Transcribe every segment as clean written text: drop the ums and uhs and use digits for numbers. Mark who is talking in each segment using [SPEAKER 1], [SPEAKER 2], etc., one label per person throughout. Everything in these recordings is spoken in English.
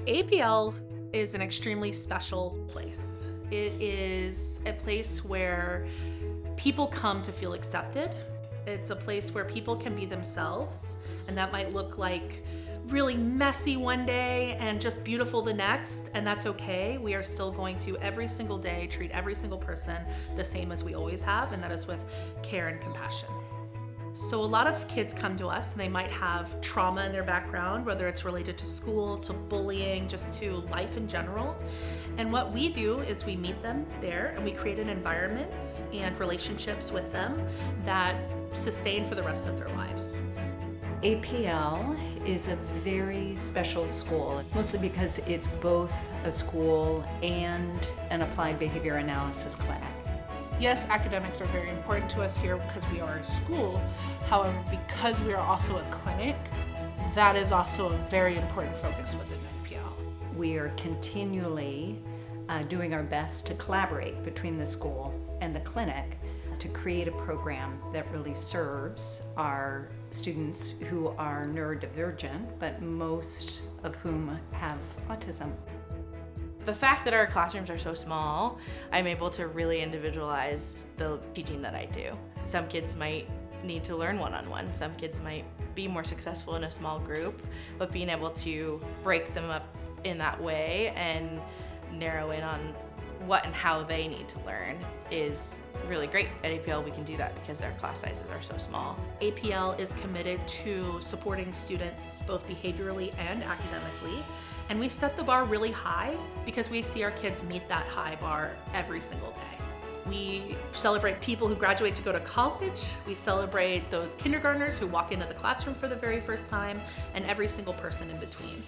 [SPEAKER 1] APL is an extremely special place. It is a place where people come to feel accepted. It's a place where people can be themselves, and that might look like really messy one day and just beautiful the next, and that's okay. We are still going to every single day treat every single person the same as we always have, and that is with care and compassion. So a lot of kids come to us and they might have trauma in their background, whether it's related to school, to bullying, just to life in general. And what we do is we meet them there and we create an environment and relationships with them that sustain for the rest of their lives.
[SPEAKER 2] APL is a very special school, mostly because it's both a school and an applied behavior analysis clinic.
[SPEAKER 3] Yes, academics are very important to us here because we are a school. However, because we are also a clinic, that is also a very important focus within APL.
[SPEAKER 2] We are continually doing our best to collaborate between the school and the clinic to create a program that really serves our students who are neurodivergent, but most of whom have autism.
[SPEAKER 4] The fact that our classrooms are so small, I'm able to really individualize the teaching that I do. Some kids might need to learn one-on-one. Some kids might be more successful in a small group, but being able to break them up in that way and narrow in on what and how they need to learn is really great. At APL, we can do that because their class sizes are so small.
[SPEAKER 1] APL is committed to supporting students both behaviorally and academically. And we set the bar really high because we see our kids meet that high bar every single day. We celebrate people who graduate to go to college. We celebrate those kindergartners who walk into the classroom for the very first time, and every single person in between.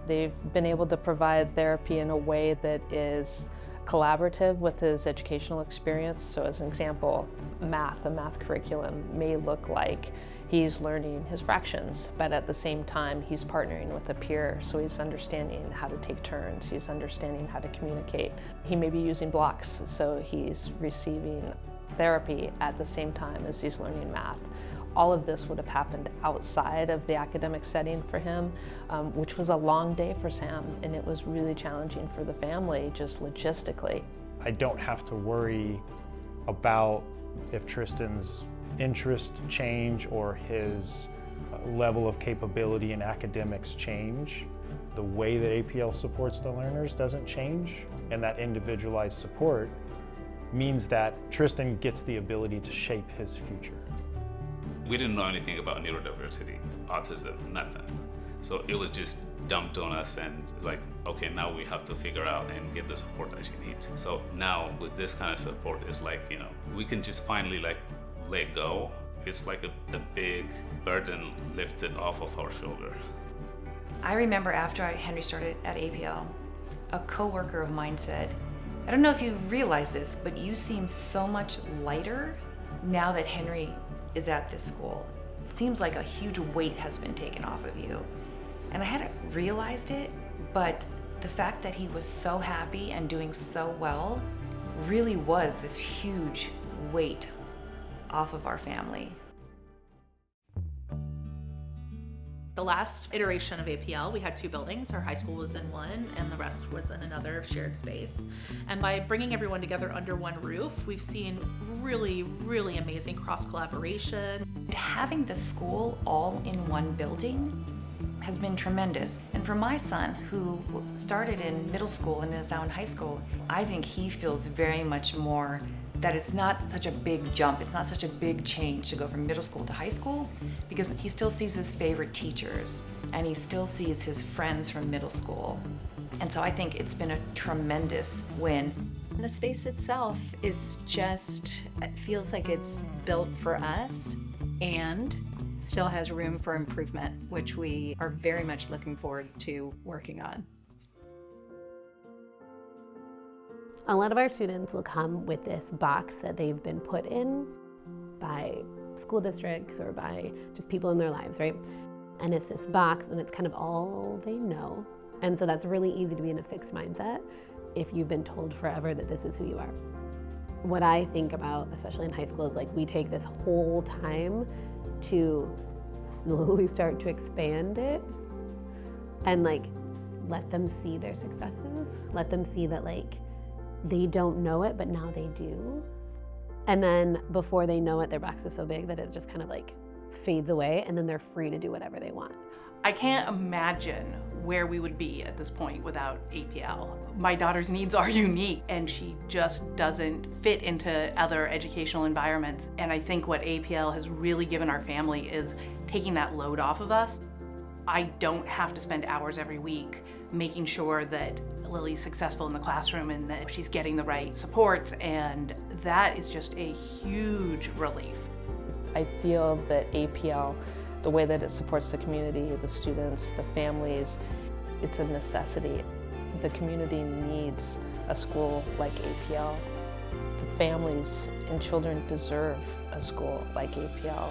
[SPEAKER 5] They've been able to provide therapy in a way that is collaborative with his educational experience. So as an example, a math curriculum may look like he's learning his fractions, but at the same time, he's partnering with a peer, so he's understanding how to take turns, he's understanding how to communicate. He may be using blocks, so he's receiving therapy at the same time as he's learning math. All of this would have happened outside of the academic setting for him, which was a long day for Sam, and it was really challenging for the family, just logistically.
[SPEAKER 6] I don't have to worry about if Tristan's interest change or his level of capability in academics change. The way that APL supports the learners doesn't change, and that individualized support means that Tristan gets the ability to shape his future.
[SPEAKER 7] We didn't know anything about neurodiversity, autism, nothing. So it was just dumped on us and like, okay, now we have to figure out and get the support that she needs. So now with this kind of support, it's like, we can just finally like let go. It's like a big burden lifted off of our shoulder.
[SPEAKER 8] I remember after Henry started at APL, a coworker of mine said, I don't know if you realize this, but you seem so much lighter now that Henry is at this school. It seems like a huge weight has been taken off of you. And I hadn't realized it, but the fact that he was so happy and doing so well really was this huge weight off of our family.
[SPEAKER 1] The last iteration of APL, we had 2 buildings. Our high school was in one and the rest was in another shared space. And by bringing everyone together under one roof, we've seen really, really amazing cross-collaboration.
[SPEAKER 8] Having the school all in one building has been tremendous. And for my son, who started in middle school and is now in high school, I think he feels very much more that it's not such a big jump, it's not such a big change to go from middle school to high school, because he still sees his favorite teachers and he still sees his friends from middle school. And so I think it's been a tremendous win.
[SPEAKER 2] The space itself is just, it feels like it's built for us and still has room for improvement, which we are very much looking forward to working on.
[SPEAKER 9] A lot of our students will come with this box that they've been put in by school districts or by just people in their lives, right? And it's this box and it's kind of all they know. And so that's really easy to be in a fixed mindset if you've been told forever that this is who you are. What I think about, especially in high school, is like we take this whole time to slowly start to expand it and like let them see their successes, let them see that like they don't know it, but now they do. And then before they know it, their box is so big that it just kind of like fades away, and then they're free to do whatever they want.
[SPEAKER 10] I can't imagine where we would be at this point without APL. My daughter's needs are unique, and she just doesn't fit into other educational environments. And I think what APL has really given our family is taking that load off of us. I don't have to spend hours every week making sure that Lily's successful in the classroom and that she's getting the right supports, and that is just a huge relief.
[SPEAKER 5] I feel that APL, the way that it supports the community, the students, the families, it's a necessity. The community needs a school like APL. The families and children deserve a school like APL.